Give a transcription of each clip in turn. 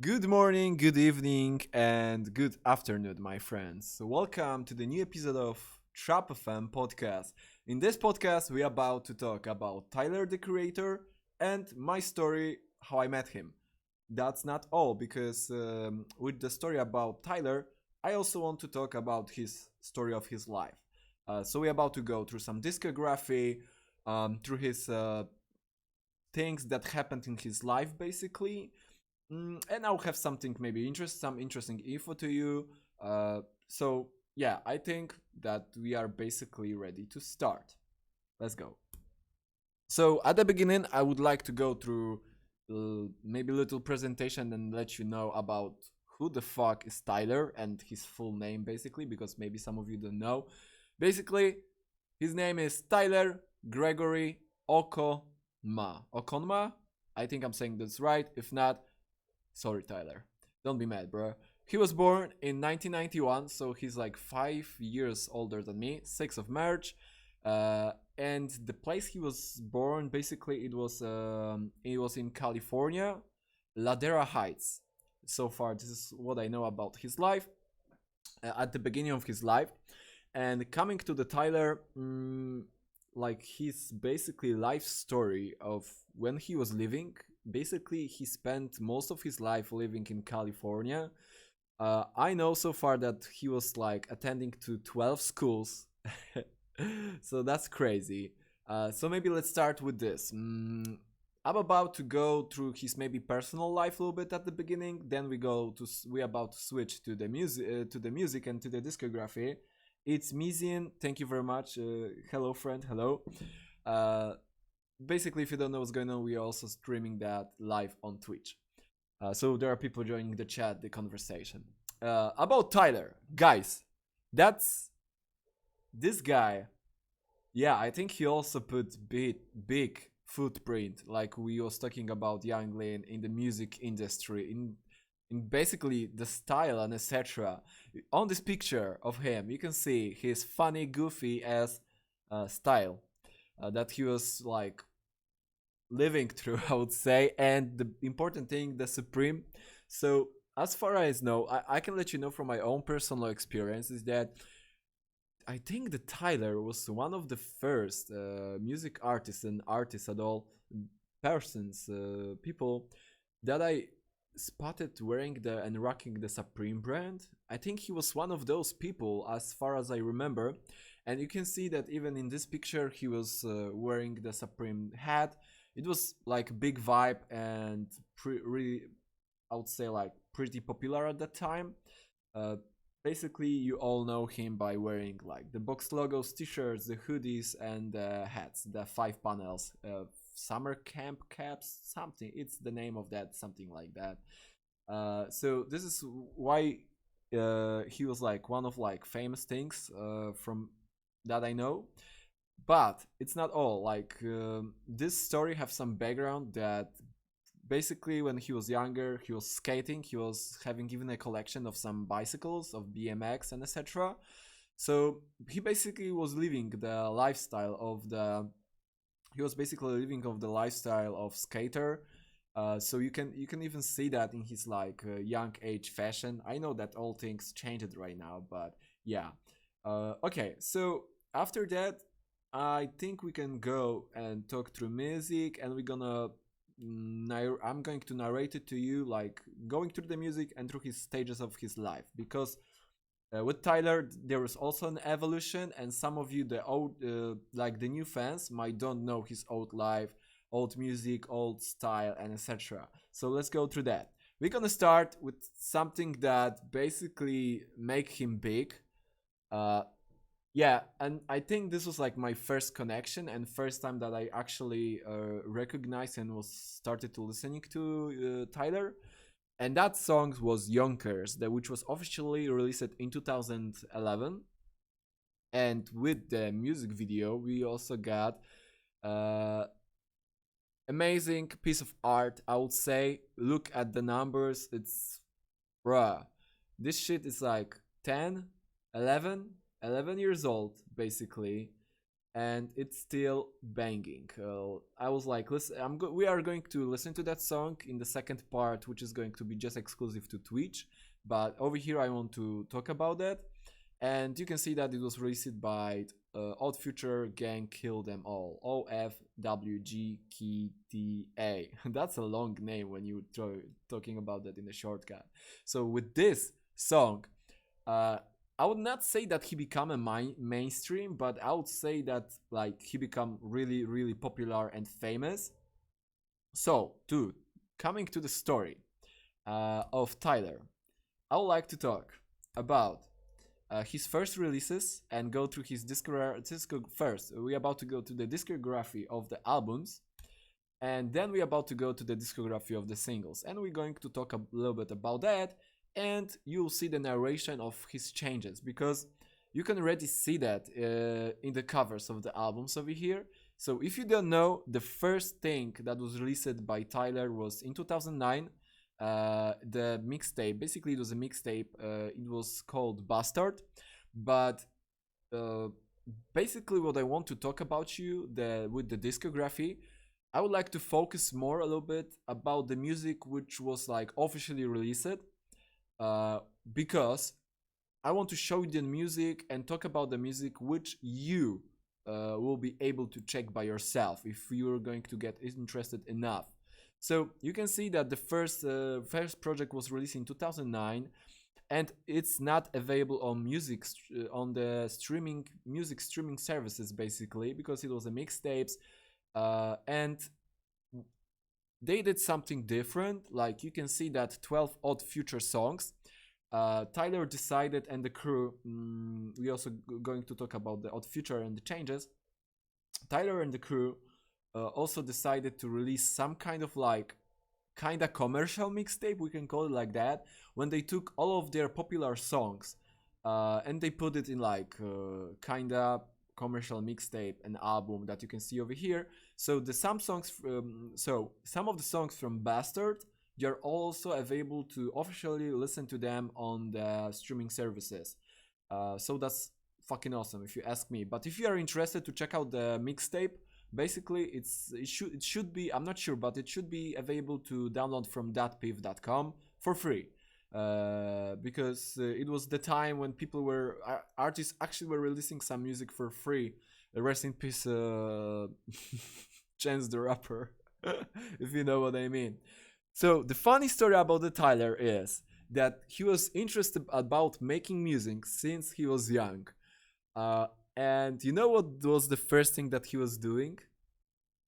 Good morning, good evening, and good afternoon, my friends. So welcome to the new episode of Trap FM podcast. In this podcast, we are about to talk about Tyler the Creator and my story, how I met him. That's not all, because with the story about Tyler, I also want to talk about his story of his life. So we're about to go through some discography, through his things that happened in his life, basically, and I'll have something maybe some interesting info to you. So yeah, I think that we are basically ready to start. Let's go. So at the beginning, I would like to go through maybe a little presentation and let you know about who the fuck is Tyler and his full name, basically, because maybe some of you don't know. Basically, his name is Tyler Gregory Okonma. Okonma? I think I'm saying that's right. If not, sorry, Tyler. Don't be mad, bro. He was born in 1991, so he's like 5 years older than me. 6th of March, and the place he was born, basically, it was in California, Ladera Heights. So far, this is what I know about his life. At the beginning of his life, and coming to the Tyler, like his basically life story of when he was living. Basically, he spent most of his life living in California. I know so far that he was like attending to 12 schools. So that's crazy. So maybe let's start with this. I'm about to go through his maybe personal life a little bit at the beginning. Then we're about to switch to the music and to the discography. It's Mizian. Thank you very much. Hello, friend. Hello. Uh, Basically, if you don't know what's going on, we are also streaming that live on Twitch. So there are people joining the chat, the conversation. About Tyler, guys, that's this guy. Yeah, I think he also put big footprint, like we was talking about Young Lin in the music industry, in basically the style and etc. On this picture of him, you can see his funny, goofy as style that he was like living through, I would say, and the important thing, the supreme. So as far as I know, I can let you know from my own personal experience is that I think that Tyler was one of the first music artists and artists at all, persons, people that I spotted wearing the and rocking the Supreme brand. I think he was one of those people, as far as I remember. And you can see that even in this picture, he was wearing the Supreme hat. It was like big vibe and really, I would say, like pretty popular at that time. Uh, Basically, you all know him by wearing like the box logos, t-shirts, the hoodies, and the hats, the 5 panels, summer camp caps, something. It's the name of that, something like that. So this is why he was like one of like famous things from that I know. But it's not all. Like this story have some background that basically when he was younger, he was skating. He was having even a collection of some bicycles, of BMX and etc. So he basically was living the lifestyle of the. He was basically living of the lifestyle of skater. So you can even see that in his like young age fashion. I know that all things changed right now, but yeah. Okay, so after that, I think we can go and talk through music, and I'm going to narrate it to you, like going through the music and through his stages of his life, because with Tyler there is also an evolution, and some of you, the old, like the new fans, might don't know his old life, old music, old style, and etc. So let's go through that. We're gonna start with something that basically make him big. Uh, yeah, and I think this was like my first connection and first time that I actually recognized and was started to listening to Tyler, and that song was Yonkers, which was officially released in 2011. And with the music video, we also got uh, amazing piece of art. I would say, look at the numbers. It's bruh, this shit is like 10, 11 years old basically. and it's still banging. I was like, listen, we are going to listen to that song in the second part, which is going to be just exclusive to Twitch. But over here, I want to talk about that. And you can see that it was released by Odd Future Gang Kill Them All. OFWGKTA. That's a long name when you talking about that in a shortcut. So with this song, I would not say that he become a mainstream, but I would say that like he become really, really popular and famous. So, dude, coming to the story of Tyler, I would like to talk about his first releases and go through his first. We're about to go to the discography of the albums, and then we're about to go to the discography of the singles, and we're going to talk a little bit about that, and you'll see the narration of his changes, because you can already see that in the covers of the albums over here. So if you don't know, the first thing that was released by Tyler was in 2009, the mixtape. Basically it was a mixtape. It was called Bastard, but basically what I want to talk about with the discography, I would like to focus more a little bit about the music which was like officially released, because I want to show you the music and talk about the music which you will be able to check by yourself if you're going to get interested enough. So you can see that the first project was released in 2009, and it's not available on on the music streaming services, basically, because it was a mixtapes, and they did something different. Like you can see that 12 Odd Future songs. Tyler decided, and the crew, we also going to talk about the Odd Future and the changes. Tyler and the crew also decided to release some kind of like kinda commercial mixtape, we can call it like that, when they took all of their popular songs and they put it in like kinda commercial mixtape, an album that you can see over here. So some of the songs from Bastard, you're also available to officially listen to them on the streaming services. So that's fucking awesome if you ask me. But if you are interested to check out the mixtape, basically it should be, I'm not sure, but it should be available to download from datpiff.com for free. Because it was the time when artists actually were releasing some music for free. Rest in peace, Chance the Rapper, if you know what I mean. So the funny story about the Tyler is that he was interested about making music since he was young. And you know what was the first thing that he was doing?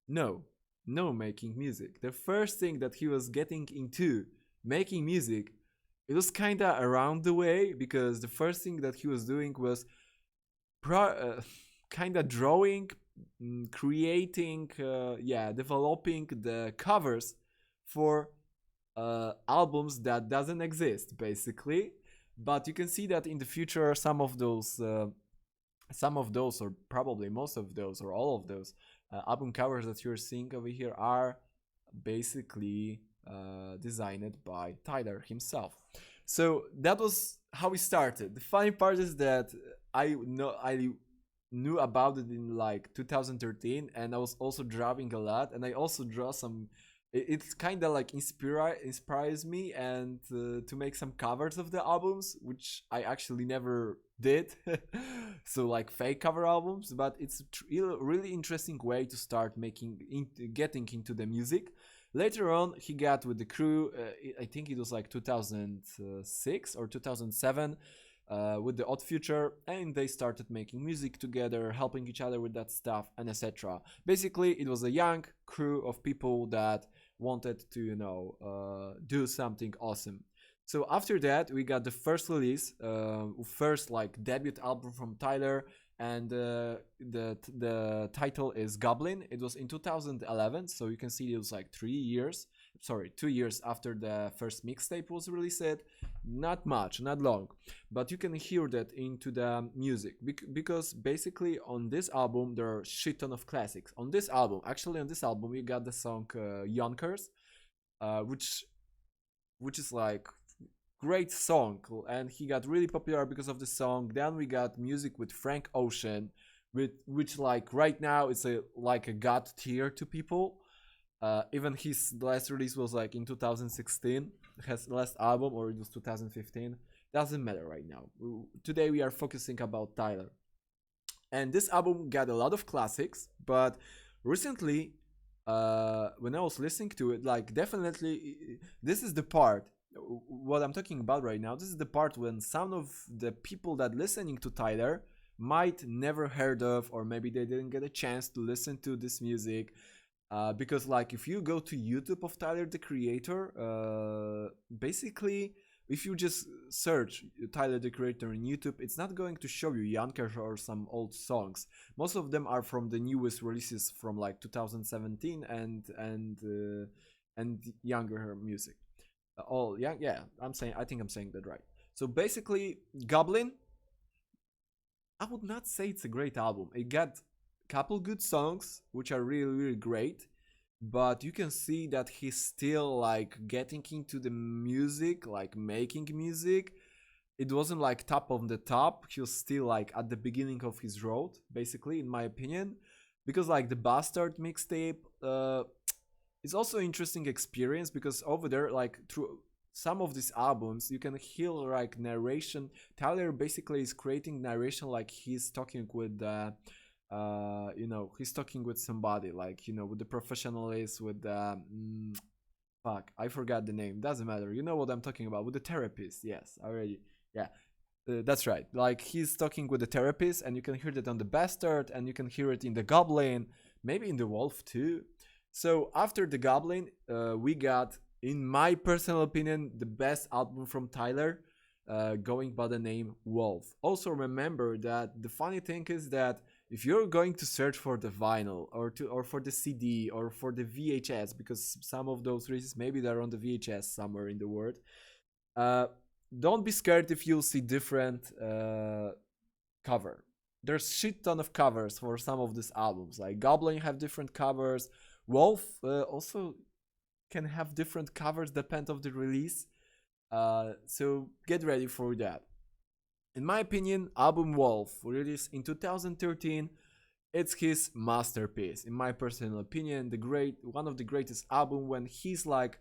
No making music. The first thing that he was getting into making music, it was kinda around the way, because the first thing that he was doing was kinda drawing, creating, developing the covers for albums that doesn't exist, basically. But you can see that in the future some of those, or probably most of those, or all of those album covers that you're seeing over here are basically designed by Tyler himself. So that was how we started. The funny part is that I knew about it in like 2013, and I was also drawing a lot, and I also draw some. It's kind of like inspires me, and to make some covers of the albums, which I actually never did. So like fake cover albums, but it's a really interesting way to start getting into the music. Later on, he got with the crew. I think it was like 2006 or 2007. With the Odd Future, and they started making music together, helping each other with that stuff, and etc. Basically, it was a young crew of people that wanted to, do something awesome. So after that, we got the first release, first like debut album from Tyler, and the title is Goblin. It was in 2011, so you can see it was like 2 years after the first mixtape was released. Not much, not long, but you can hear that into the music, because basically on this album there are a shit ton of classics. On this album we got the song Yonkers, which is like great song, and he got really popular because of the song. Then we got music with Frank Ocean, with which like right now it's a like a god tier to people. Even his last release was like in 2016. His last album, or it was 2015. Doesn't matter right now. Today we are focusing about Tyler, and this album got a lot of classics. But recently, when I was listening to it, like definitely, this is the part. What I'm talking about right now. This is the part when some of the people that listening to Tyler might never heard of, or maybe they didn't get a chance to listen to this music, because like if you go to YouTube of Tyler the Creator, basically if you just search Tyler the Creator in YouTube, it's not going to show you Yonkers or some old songs. Most of them are from the newest releases from like 2017 and younger music. All yeah, yeah. I think I'm saying that right. So basically, Goblin, I would not say it's a great album. It got couple good songs which are really really great, but you can see that he's still like getting into the music, like making music. It wasn't like top of the top. He was still like at the beginning of his road, basically, in my opinion. Because like the Bastard mixtape, it's also interesting experience because over there, like through some of these albums, you can hear like narration. Tyler basically is creating narration like he's talking with he's talking with somebody, like with the professionals, with the fuck, I forgot the name, doesn't matter, you know what I'm talking about, with the therapist. Yes, already. Yeah, that's right, like he's talking with the therapist, and you can hear that on the Bastard, and you can hear it in the Goblin, maybe in the Wolf too. So after the Goblin, we got, in my personal opinion, the best album from Tyler, going by the name Wolf. Also remember that the funny thing is that if you're going to search for the vinyl, or for the CD, or for the VHS, because some of those releases maybe they're on the VHS somewhere in the world, uh, don't be scared if you'll see different cover. There's shit ton of covers for some of these albums. Like Goblin have different covers. Wolf also can have different covers depend of the release. So get ready for that. In my opinion, album Wolf, released in 2013, it's his masterpiece. In my personal opinion, one of the greatest album when he's like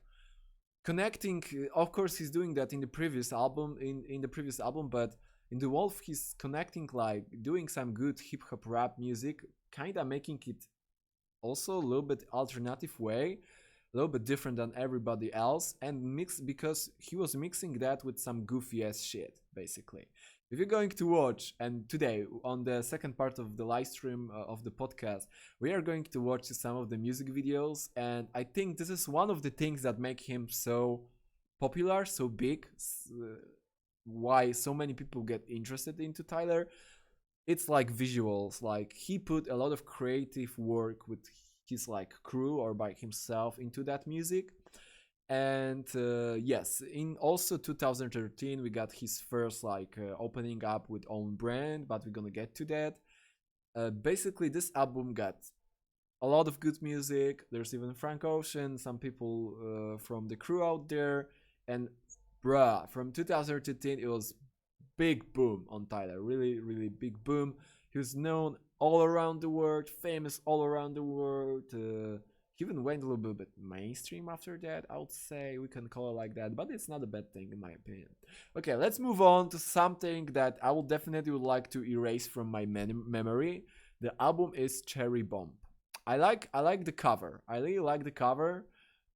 connecting. Of course, he's doing that in the previous album, in the previous album, but in the Wolf, he's connecting, like doing some good hip hop rap music, kinda making it also a little bit alternative way, a little bit different than everybody else, and mix because he was mixing that with some goofy ass shit, basically. If you're going to watch, and today on the second part of the live stream of the podcast, we are going to watch some of the music videos, and I think this is one of the things that make him so popular, so big, why so many people get interested into Tyler. It's like visuals, like he put a lot of creative work with his like crew or by himself into that music. And yes, in also 2013 we got his first like opening up with own brand, but we're gonna get to that. Basically this album got a lot of good music. There's even Frank Ocean, some people from the crew out there, and bruh, from 2013 it was big boom on Tyler, really really big boom. He was known all around the world, famous all around the world. He even went a little bit mainstream after that, I would say, we can call it like that, but it's not a bad thing in my opinion. Okay, let's move on to something that I will definitely would like to erase from my memory. The album is Cherry Bomb. I like the cover. I really like the cover.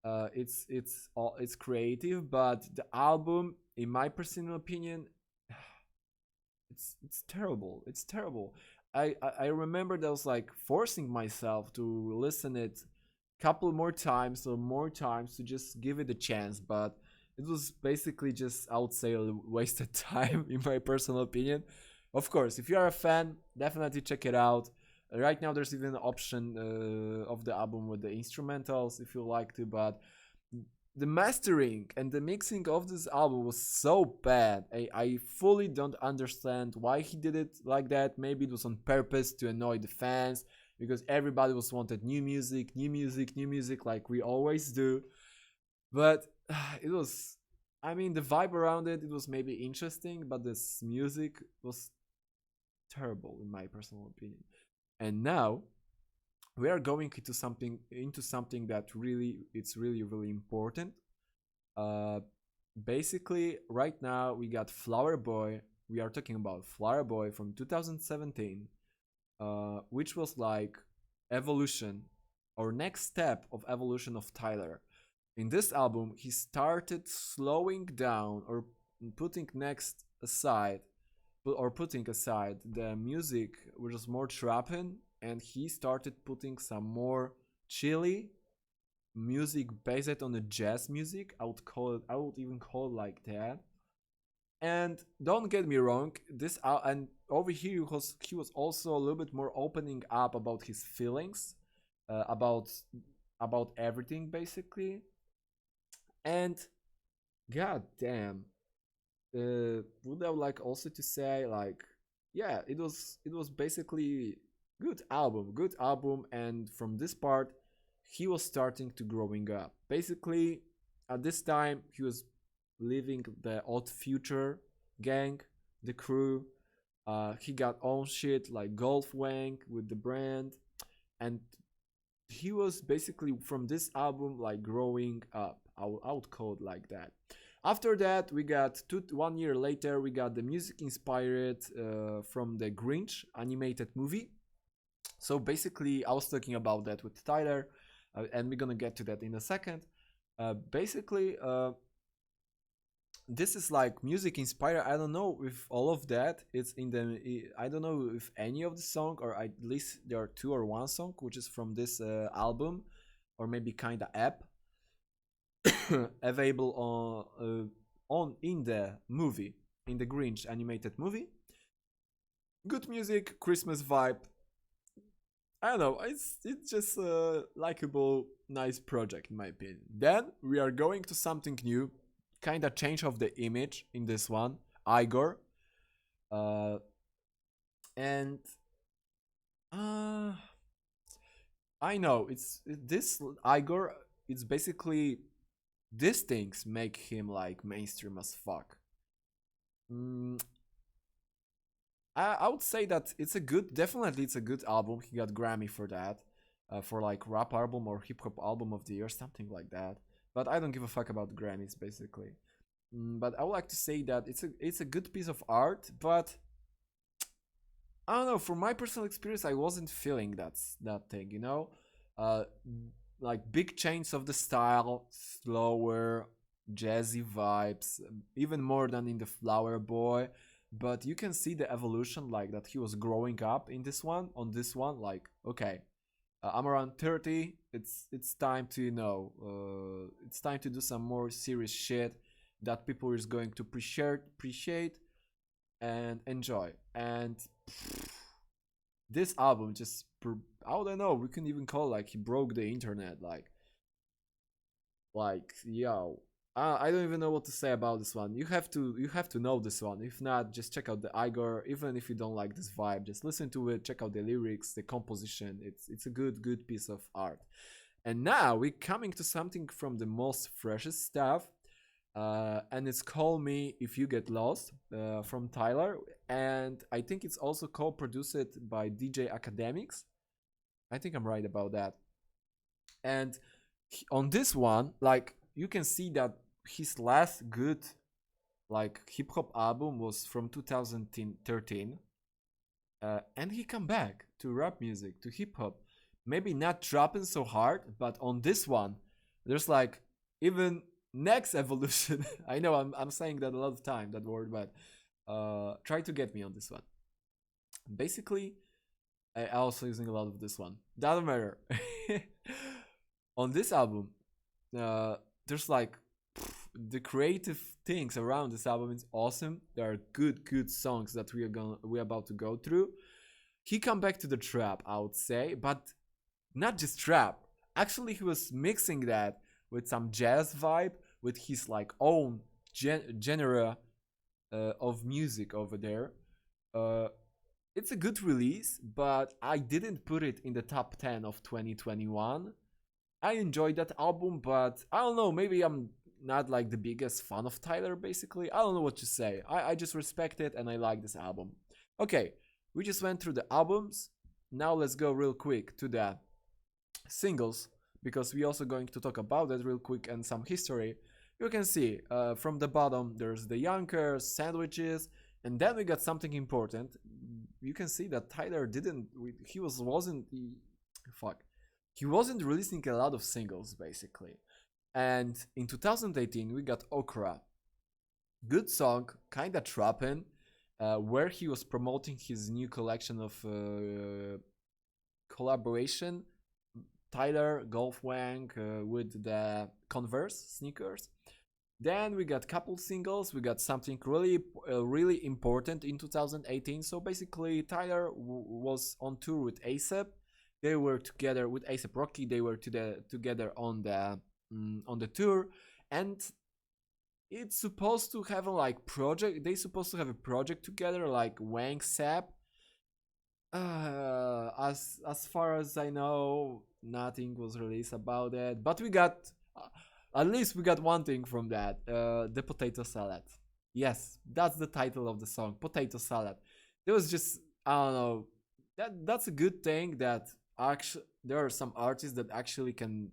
It's creative, but the album, in my personal opinion, it's terrible. It's terrible. I remember that I was like forcing myself to listen it couple more times or more times to just give it a chance, but it was basically just, I would say, a wasted time in my personal opinion. Of course, if you are a fan, definitely check it out. Right now there's even an option of the album with the instrumentals if you like to, but the mastering and the mixing of this album was so bad. I fully don't understand why he did it like that. Maybe it was on purpose to annoy the fans, because everybody was wanted new music, new music, new music, like we always do. But it was, I mean, the vibe around it was maybe interesting, but this music was terrible in my personal opinion. And now we are going into something that really it's really important. Uh, Basically, right now we got Flower Boy. We are talking about Flower Boy from 2017, which was like evolution or next step of evolution of Tyler. In this album, he started slowing down or putting next aside or putting aside the music which was more trapping, and he started putting some more chilly music based on the jazz music. I would even call it like that. And don't get me wrong, and over here he was also a little bit more opening up about his feelings, uh, about about everything basically. And god damn, would I like also to say like, yeah, it was basically good album, and from this part, he was starting to growing up. Basically, at this time, he was leaving the Odd Future gang, the crew. He got own shit like Golf Wang with the brand, and he was basically from this album like growing up. I would call it like that. After that, we got 1 year later, we got the music inspired from the Grinch animated movie. So basically, I was talking about that with Tyler, and we're gonna get to that in a second. Basically, this is like music inspired. I don't know if all of that it's in the. I don't know if any of the song, or at least there are two or one song, which is from this album, or maybe kind of app available on in the movie, in the Grinch animated movie. Good music, Christmas vibe. I don't know. It's just a likable, nice project in my opinion. Then we are going to something new, kind of change of the image in this one. Igor, uh, and uh, I know this Igor. It's basically these things make him like mainstream as fuck. Mm, I would say that definitely it's a good album. He got Grammy for that, for like rap album or hip hop album of the year, something like that. But I don't give a fuck about Grammys basically. But I would like to say that it's a good piece of art, but I don't know. From my personal experience, I wasn't feeling that thing. Uh, like big change of the style, slower, jazzy vibes, even more than in the Flower Boy. But you can see the evolution, like that he was growing up in this one. On this one, like okay, I'm around 30. It's time to it's time to do some more serious shit that people is going to appreciate and enjoy. And this album just I don't know. We can even call like he broke the internet. Like yo, I don't even know what to say about this one. You have to know this one. If not, just check out the Igor. Even if you don't like this vibe, just listen to it. Check out the lyrics, the composition. It's a good piece of art. And now we're coming to something from the most freshest stuff. And it's Call Me If You Get Lost from Tyler. And I think it's also co-produced by DJ Academics. I think I'm right about that. And on this one, like you can see that his last good like hip hop album was from 2013, and he come back to rap music, to hip hop. Maybe not dropping so hard, but on this one, there's like even next evolution. I know I'm saying that a lot of time, that word, but try to get me on this one. Basically, I also using a lot of this one. Doesn't matter. On this album, there's like the creative things around this album is awesome. There are good songs that we're about to go through. He come back to the trap, I would say, but not just trap. Actually, he was mixing that with some jazz vibe, with his like own genre of music over there. Uh, it's a good release, but I didn't put it in the top 10 of 2021. I enjoyed that album, but I don't know, maybe I'm not like the biggest fan of Tyler, basically. I don't know what to say. I just respect it and I like this album. Okay, we just went through the albums. now let's go real quick to the singles, because we also going to talk about that real quick and some history. You can see from the bottom there's the Yonkers, sandwiches, and then we got something important. You can see that Tyler didn't, he wasn't, fuck, he wasn't releasing a lot of singles basically. And in 2018 we got Okra, good song, kinda trapping, where he was promoting his new collection of collaboration, Tyler Golf Wang with the Converse sneakers. Then we got couple singles. We got something really important in 2018. So basically, Tyler was on tour with ASAP. They were together with ASAP Rocky. They were together on the tour, and it's supposed to have a like project. They supposed to have a project together, like Wang Sap. As far as I know, nothing was released about it. But we got at least we got one thing from that. The potato salad. Yes, that's the title of the song, Potato Salad. It was just, I don't know. That's a good thing that actually there are some artists that actually can,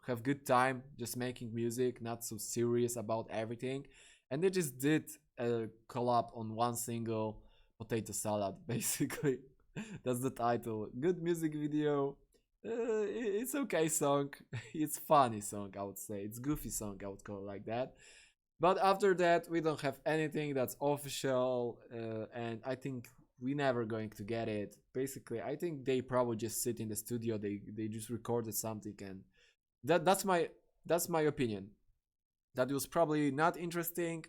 have good time just making music, not so serious about everything. And they just did a collab on one single, Potato Salad, basically. That's the title. Good music video. It's okay song. It's funny song, I would say. It's goofy song, I would call it like that. But after that, we don't have anything that's official, and I think we never going to get it. Basically, I think they probably just sit in the studio. They just recorded something, and that's my opinion. That was probably not interesting.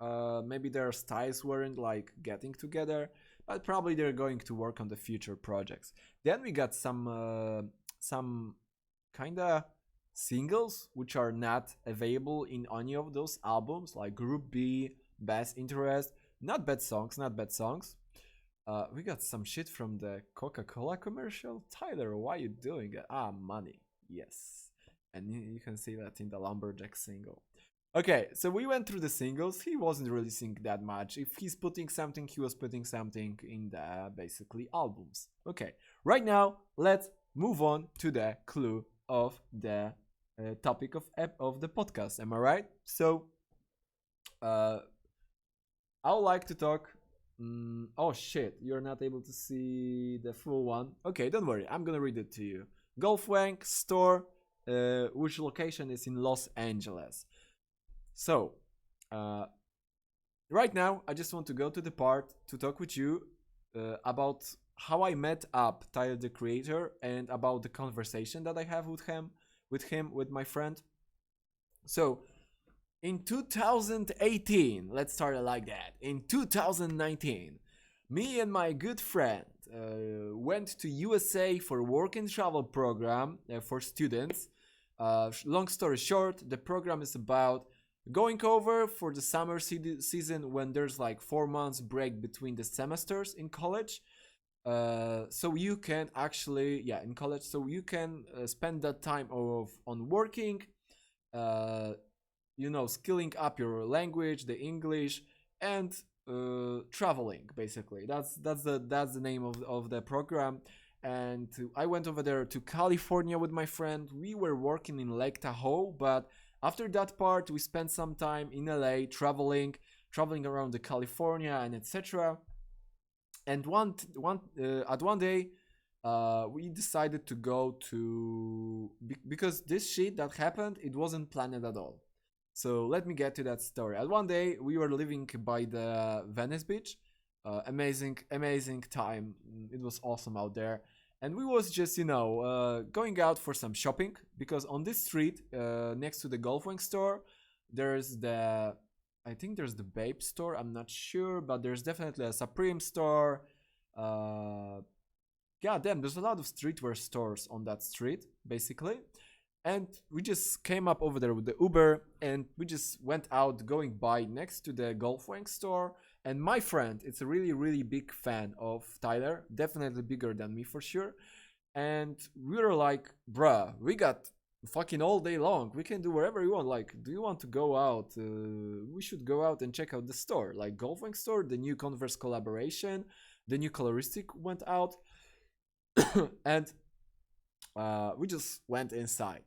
Maybe their styles weren't like getting together, but probably they're going to work on the future projects. Then we got some kinda singles which are not available in any of those albums, like Group B, Best Interest. Not bad songs, not bad songs. We got some shit from the Coca-Cola commercial. Tyler, why you doing it? Money. Yes. And you can see that in the Lumberjack single. Okay, so we went through the singles. He wasn't releasing that much. If he's putting something, he was putting something in the basically albums. Okay, right now let's move on to the clue of the topic of the podcast. Am I right? So, I would like to talk. Oh shit, you're not able to see the full one. Okay, don't worry. I'm gonna read it to you. Golfwank store, which location is in Los Angeles. So, right now, I just want to go to the part to talk with you about how I met up Tyler the Creator and about the conversation that I have with my friend. So, in 2018, let's start it like that. In 2019, me and my good friend went to USA for work and travel program for students. Long story short, the program is about going over for the summer season when there's like 4 months break between the semesters in college. So you can actually, in college, so you can spend that time on working, skilling up your language, the English, and traveling. Basically, that's the name of the program. And I went over there to California with my friend. We were working in Lake Tahoe, but after that part, we spent some time in LA traveling around the California and etc. And one day, we decided to go to because this shit that happened, it wasn't planned at all. So let me get to that story. At one day, we were living by the Venice Beach. Amazing time. It was awesome out there. And we was just, going out for some shopping because on this street, next to the Golfwing store, there's I think there's the Babe store. I'm not sure, but there's definitely a Supreme store. God damn, there's a lot of streetwear stores on that street, basically. And we just came up over there with the Uber and we just went out going by next to the Golfwing store. And my friend, it's a really, really big fan of Tyler, definitely bigger than me for sure. And we were like, bruh, we got fucking all day long. We can do wherever you want. Like, do you want to go out? We should go out and check out the store. Like, Golfwing store, the new Converse collaboration, the new coloristic went out. And we just went inside.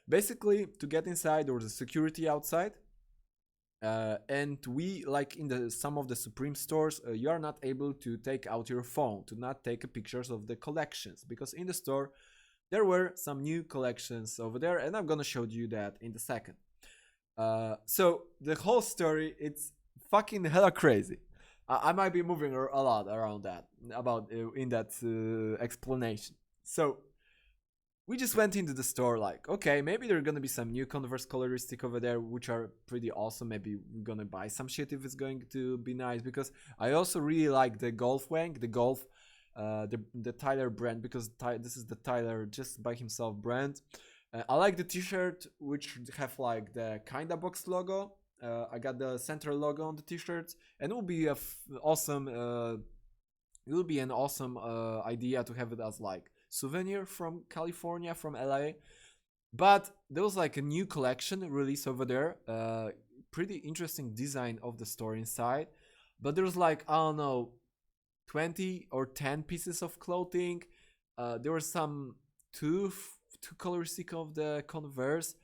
Basically, to get inside, there was a security outside. And we, like in the some of the Supreme stores, you are not able to take out your phone to not take pictures of the collections, because in the store there were some new collections over there, and I'm gonna show you that in a second. So the whole story, it's fucking hella crazy. I might be moving a lot around that about in that explanation. So we just went into the store like, okay, maybe there are gonna be some new Converse coloristic over there, which are pretty awesome. Maybe we're gonna buy some shit if it's going to be nice, because I also really like the Golf Wank, the Golf, the Tyler brand, because this is the Tyler just by himself brand. I like the T-shirt, which have like the kinda box logo. I got the central logo on the T-shirts, and it will be awesome. It will be an awesome idea to have it as like souvenir from California, from LA. But there was like a new collection released over there. Pretty interesting design of the store inside. But there was like, I don't know, 20 or 10 pieces of clothing. There were some two coloristic of the Converse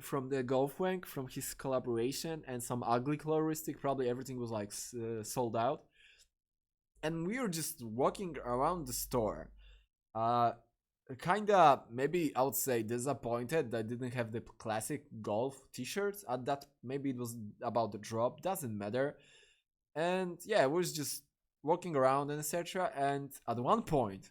from the Golf Wank, from his collaboration, and some ugly coloristic. Probably everything was like sold out. And we were just walking around the store. Kinda, maybe I would say disappointed that I didn't have the classic golf t-shirts at that. Maybe it was about the drop, doesn't matter. And yeah, I was just walking around and etc. And at one point,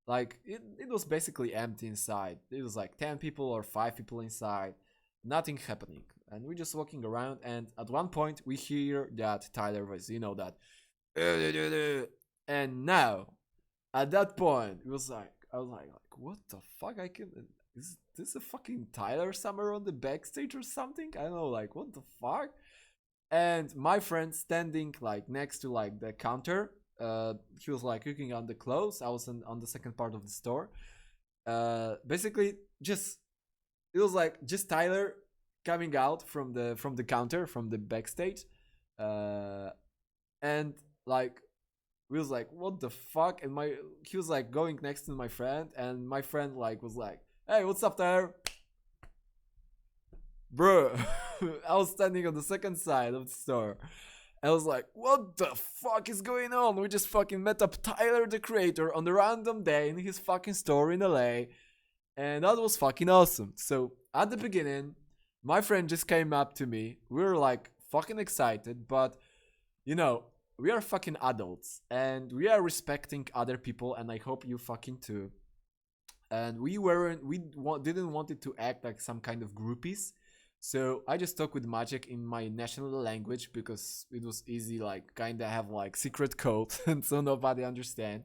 like it was basically empty inside. It was like 10 people or 5 people inside, nothing happening. And we're just walking around, and at one point we hear that Tyler voice, you know, that. And now, at that point, it was like, I was like, what the fuck? Is this a fucking Tyler somewhere on the backstage or something? I don't know, like, what the fuck? And my friend standing like next to like the counter, he was like looking on the clothes. I was on the second part of the store. Basically, just it was like just Tyler coming out from the counter, from the backstage, and like we was like, what the fuck? And he was like going next to my friend, and my friend like was like, hey, what's up there, bro? I was standing on the second side of the store. I was like, what the fuck is going on? We just fucking met up Tyler the creator on a random day in his fucking store in LA. And that was fucking awesome. So at the beginning, my friend just came up to me. We were like fucking excited, but you know, we are fucking adults and we are respecting other people, and I hope you fucking too. And didn't want it to act like some kind of groupies. So I just talked with Magic in my national language because it was easy, like kinda have like secret code, and so nobody understand.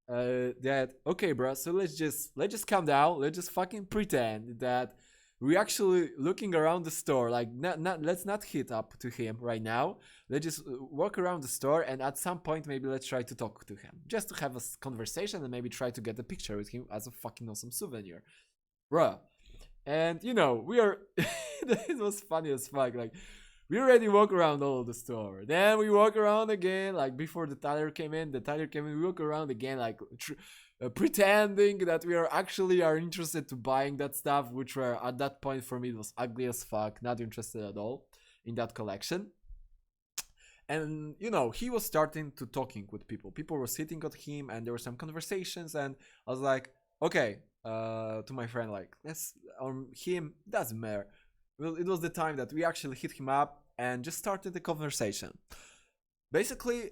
That okay, bro. So let's just calm down. Let's just fucking pretend that we actually looking around the store. Like not let's not hit up to him right now. Let's just walk around the store, and at some point maybe let's try to talk to him, just to have a conversation, and maybe try to get a picture with him as a fucking awesome souvenir, bruh. And you know, we are it was funny as fuck. Like we already walk around all of the store. Then we walk around again, like before the Tyler came in. We walk around again, like pretending that we are interested to buying that stuff, which were at that point for me it was ugly as fuck. Not interested at all in that collection. And you know, he was starting to talking with people. People were sitting at him, and there were some conversations. And I was like, okay, to my friend, like let's him doesn't matter. Well, it was the time that we actually hit him up and just started the conversation. Basically,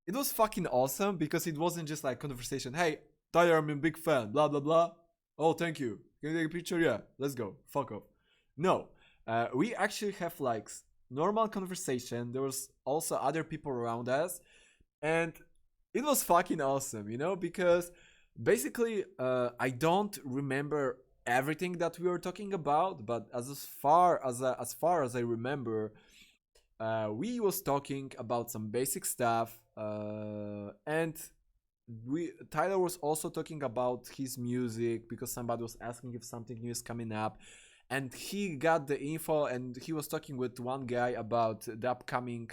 it was fucking awesome because it wasn't just like conversation. Hey, Tyler, I'm a big fan. Blah blah blah. Oh, thank you. Can you take a picture? Yeah, let's go. Fuck off. No, we actually have like normal conversation. There was also other people around us, and it was fucking awesome. You know, because basically, I don't remember everything that we were talking about, but as far as I remember, we was talking about some basic stuff, and we Tyler was also talking about his music because somebody was asking if something new is coming up, and he got the info, and he was talking with one guy about the upcoming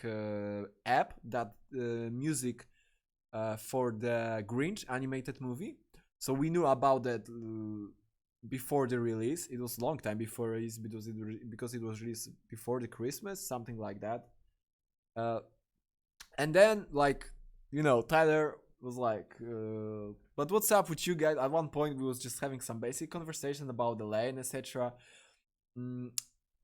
app that music for the Grinch animated movie. So we knew about that before the release. It was a long time before release because it was released before the Christmas, something like that. Uh, and then like Tyler was like, "But what's up with you guys?" At one point, we was just having some basic conversation about the lane, etc. Mm,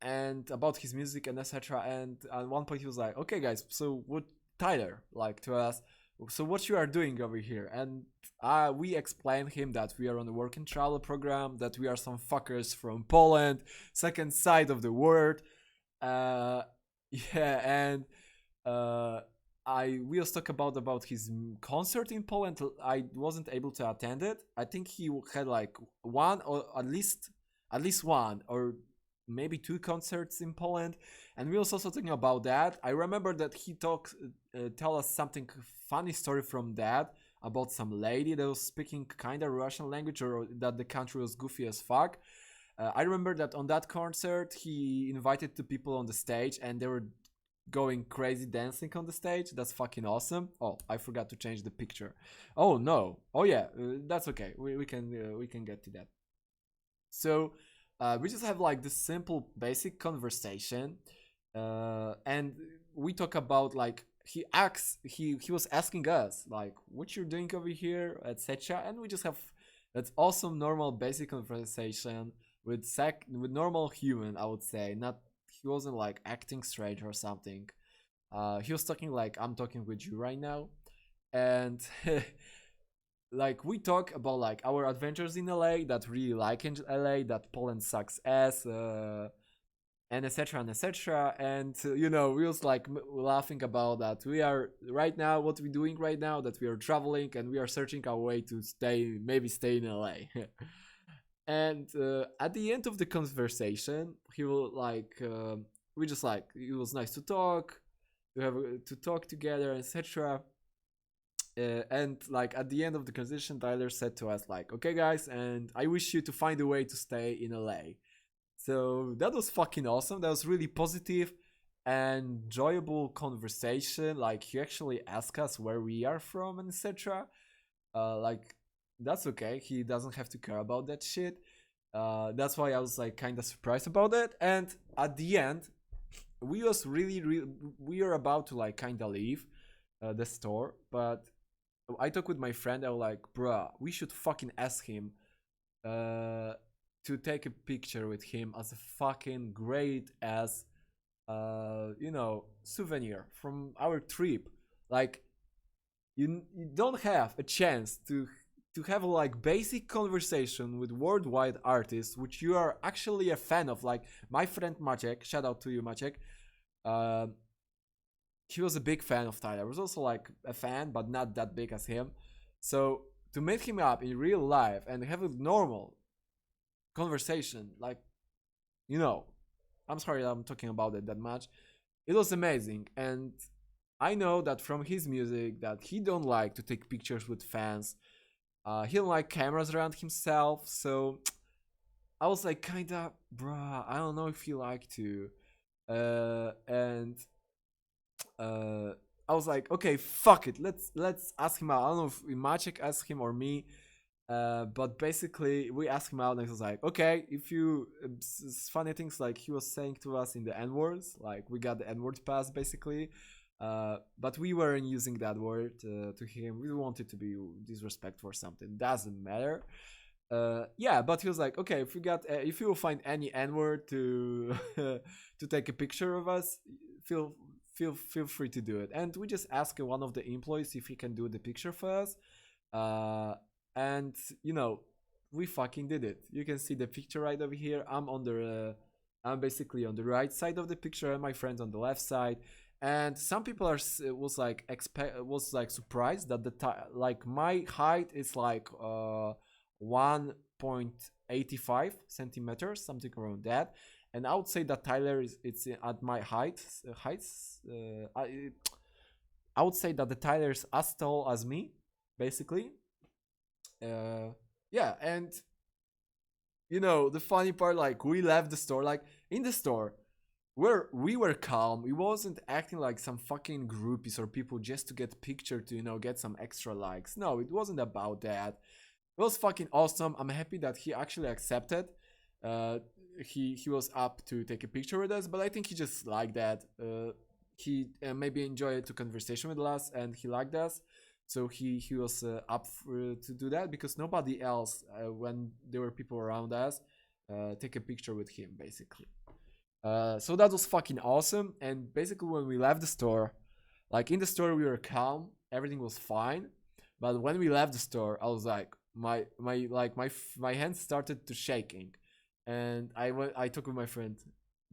and about his music and etc. And at one point, he was like, "Okay, guys, so what Tyler like to us? So what you are doing over here?" And we explained him that we are on a work and travel program, that we are some fuckers from Poland, second side of the world. Uh, yeah, and uh, I we also talk about his concert in Poland. I wasn't able to attend it. I think he had like one or at least one or maybe two concerts in Poland, and we was also talking about that. I remember that he tell us something funny story from that about some lady that was speaking kind of Russian language, or that the country was goofy as fuck. I remember that on that concert he invited two people on the stage, and they were going crazy dancing on the stage. That's fucking awesome. Oh, I forgot to change the picture. Oh no. Oh yeah, that's okay. We can get to that. So we just have like this simple basic conversation, and we talk about like he was asking us like what you're doing over here, etc. And we just have that awesome normal basic conversation with normal human, I would say. Not He wasn't like acting strange or something. He was talking like I'm talking with you right now, and like we talk about like our adventures in LA, that really like in LA, that Poland sucks ass, and etc. and etc. And we was like laughing about that. We are right now what we're doing right now, that we are traveling and we are searching our way to stay in LA. And at the end of the conversation, he will like we just like it was nice to talk, to talk together, etc. And like at the end of the conversation, Tyler said to us like, "Okay, guys, and I wish you to find a way to stay in LA." So that was fucking awesome. That was really positive and enjoyable conversation. Like he actually asked us where we are from and etc. Like that's okay. He doesn't have to care about that shit. That's why I was like kind of surprised about it. And at the end, we were about to like kind of leave the store, but I talked with my friend. I was like, "Bruh, we should fucking ask him uh, to take a picture with him as a fucking great as souvenir from our trip." Like you don't have a chance to have a like basic conversation with worldwide artists which you are actually a fan of. Like my friend Maciek, shout out to you, Maciek. uh, he was a big fan of Tyler. I was also like a fan, but not that big as him. So to meet him up in real life and have a normal conversation, like you know, I'm sorry I'm talking about it that much. It was amazing, and I know that from his music that he don't like to take pictures with fans. He don't like cameras around himself, so I was like, kinda, bruh, I don't know if he like to. And I was like, okay, fuck it, let's ask him out. I don't know if Maciek asked him or me, but basically we asked him out, and he was like, okay, if you funny things like he was saying to us in the N words, like we got the N word pass basically. But we weren't using that word to him. We wanted to be disrespectful or something. Doesn't matter. Yeah, but he was like, okay, if you will find any N word to to take a picture of us, feel feel free to do it. And we just asked one of the employees if he can do the picture for us. Uh, and we fucking did it. You can see the picture right over here. I'm basically on the right side of the picture, and my friend's on the left side. And some people was like surprised that like my height is like 1.85 centimeters, something around that. And I would say that Tyler is it's at my heights. I would say that the Tyler is as tall as me, basically. Yeah, and the funny part, like we left the store, like in the store. we were calm. We wasn't acting like some fucking groupies or people just to get picture to get some extra likes. No, it wasn't about that. It was fucking awesome. I'm happy that he actually accepted. Uh, he was up to take a picture with us, but I think he just liked that. He maybe enjoyed the conversation with us, and he liked us. So he was up to do that because nobody else, when there were people around us, take a picture with him basically. So that was fucking awesome. And basically, when we left the store, like in the store, we were calm, everything was fine. But when we left the store, I was like, my hands started to shaking, and I took with my friend,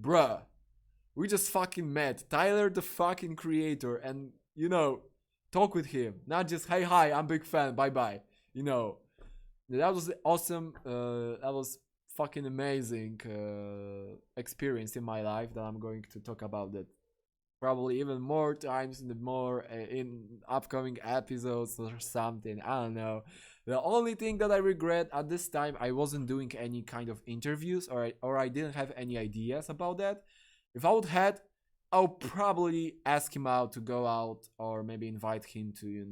bruh, we just fucking met Tyler, the fucking creator, and talk with him, not just hey hi, I'm big fan, bye bye. You know, that was awesome. That was fucking amazing experience in my life that I'm going to talk about that probably even more times in the more in upcoming episodes or something. I don't know. The only thing that I regret at this time, I wasn't doing any kind of interviews, or I didn't have any ideas about that. If I would had, I'll probably ask him out to go out, or maybe invite him to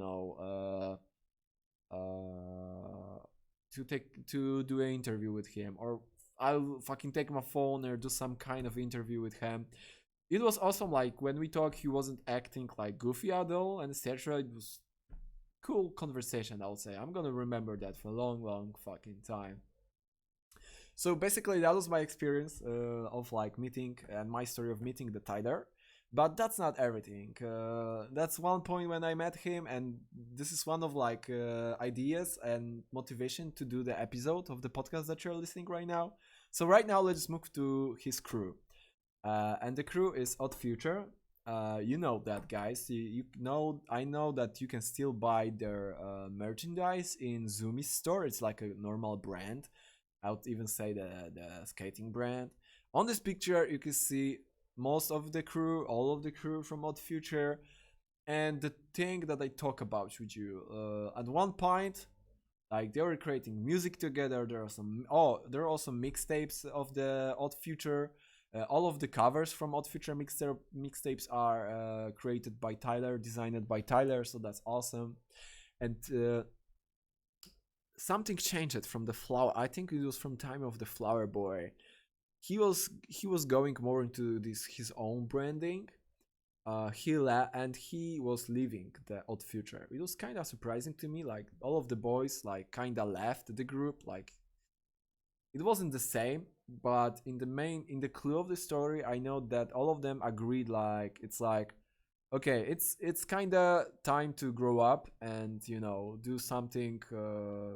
to do an interview with him, or I'll fucking take my phone or do some kind of interview with him. It was awesome. Like when we talked, he wasn't acting like goofy at all, and etc. It was cool conversation. I would say I'm gonna remember that for a long, long fucking time. So basically, that was my experience of like meeting and my story of meeting the Tyler. But that's not everything. That's one point when I met him, and this is one of like ideas and motivation to do the episode of the podcast that you're listening right now. So right now, let's move to his crew, and the crew is Odd Future. You know that, guys. You know, I know that you can still buy their merchandise in Zumi's store. It's like a normal brand. I would even say the skating brand. On this picture, you can see most of the crew, all of the crew from Odd Future. And the thing that I talk about with you, at one point, like they were creating music together. There are also mixtapes of the Odd Future. All of the covers from Odd Future mixtapes are created by Tyler, designed by Tyler, so that's awesome. And something changed from the flower. I think it was from time of the Flower Boy. He was going more into this his own branding. And he was leaving the Odd Future. It was kind of surprising to me. Like all of the boys like kind of left the group. Like it wasn't the same, but in the clue of the story, I know that all of them agreed. Like it's like, okay, it's kind of time to grow up and do something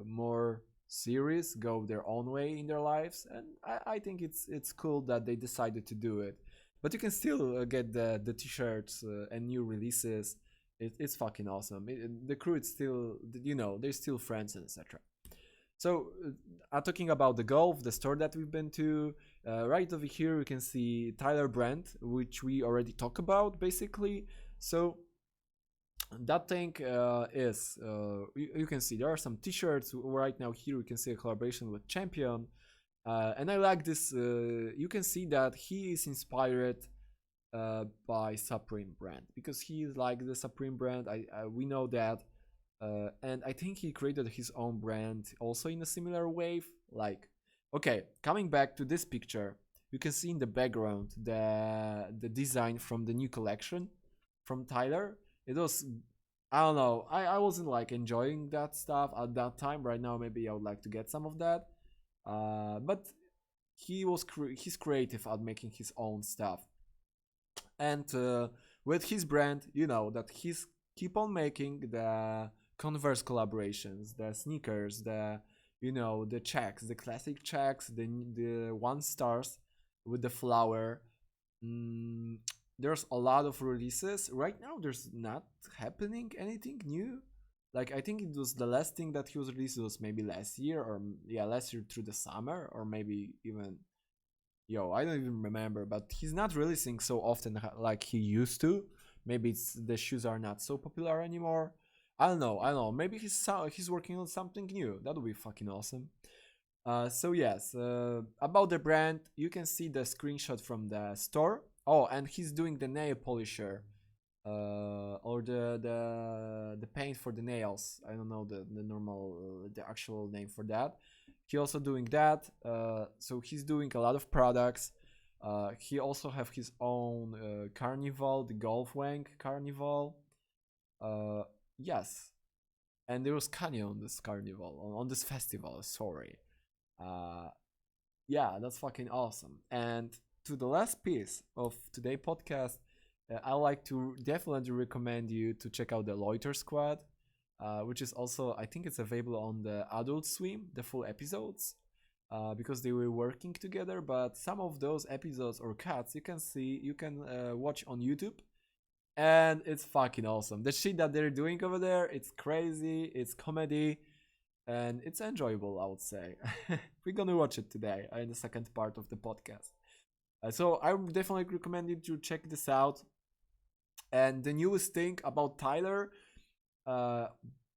more serious, go their own way in their lives, and I think it's cool that they decided to do it. But you can still get the t-shirts and new releases. It's fucking awesome. The crew is still, they're still friends and etc. So, I'm talking about the golf, the store that we've been to. Right over here, you can see Tyler Brand, which we already talked about, basically. So, that thing is, you can see there are some t-shirts right now. Here, you can see a collaboration with Champion. And I like this. You can see that he is inspired by Supreme Brand because he is like the Supreme Brand. We know that. And I think he created his own brand also in a similar wave. Like, okay, coming back to this picture, you can see in the background the design from the new collection from Tyler. It was, I don't know, I wasn't like enjoying that stuff at that time. Right now, maybe I would like to get some of that. But he's creative at making his own stuff, and with his brand, that he's keep on making the Converse collaborations, the sneakers, the checks, the classic checks, the one stars with the flower. Mm, there's a lot of releases right now. There's not happening anything new. Like I think it was the last thing that he was released was maybe last year, or yeah, last year through the summer, or maybe even, I don't even remember. But he's not releasing so often like he used to. Maybe it's the shoes are not so popular anymore. I don't know. Maybe he's working on something new. That would be fucking awesome. So yes, about the brand, you can see the screenshot from the store. Oh, and he's doing the nail polisher, or the paint for the nails. I don't know the normal the actual name for that. He also doing that. So he's doing a lot of products. He also have his own carnival, the Golf Wang Carnival. Uh, yes, and there was Kanye on this carnival, on this festival. Sorry. Uh, yeah, that's fucking awesome. And to the last piece of today podcast, I like to definitely recommend you to check out the Loiter Squad, which is also, I think it's available on the Adult Swim, the full episodes, because they were working together. But some of those episodes or cuts you can watch on YouTube, and it's fucking awesome. The shit that they're doing over there, it's crazy, it's comedy, and it's enjoyable, I would say. We're gonna watch it today in the second part of the podcast. So I would definitely recommend you to check this out. And the newest thing about Tyler, uh,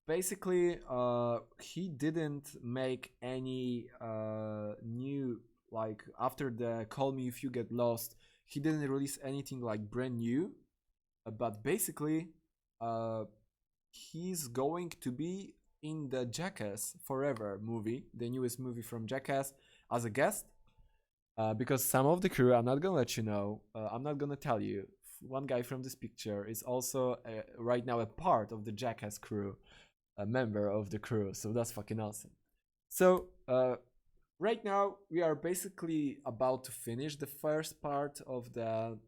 basically, he didn't make any new, like after the Call Me If You Get Lost. He didn't release anything like brand new, but basically, uh, he's going to be in the Jackass Forever movie, the newest movie from Jackass, as a guest. Because some of the crew, I'm not gonna let you know, I'm not gonna tell you. One guy from this picture is also right now a part of the Jackass crew, a member of the crew. So that's fucking awesome. So right now we are basically about to finish the first part of the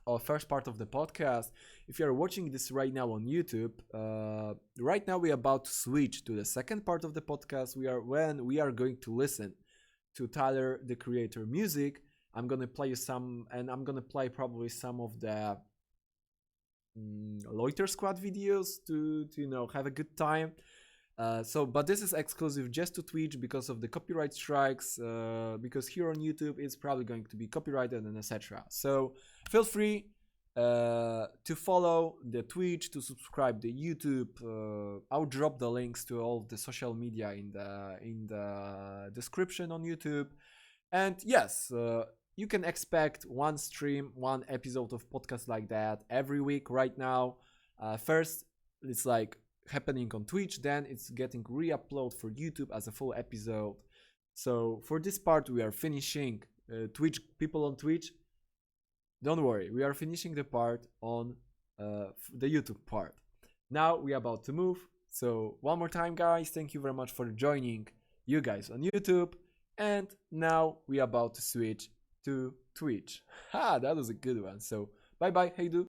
podcast. If you are watching this right now on YouTube, right now we are about to switch to the second part of the podcast. We are going to listen to Tyler the Creator music. I'm gonna play you some, and I'm gonna play probably some of the Loiter Squad videos to have a good time. But this is exclusive just to Twitch because of the copyright strikes. Because here on YouTube it's probably going to be copyrighted and etc. So feel free to follow the Twitch, to subscribe the YouTube. I'll drop the links to all the social media in the description on YouTube. And yes, you can expect one stream, one episode of podcast like that every week right now. First, it's like happening on Twitch, then it's getting re-uploaded for YouTube as a full episode. So for this part, we are finishing. Twitch people on Twitch, don't worry, we are finishing the part on the YouTube part. Now we are about to move. So one more time, guys, thank you very much for joining you guys on YouTube. And now we are about to switch to Twitch. Ha, that was a good one. So bye bye, hey dude.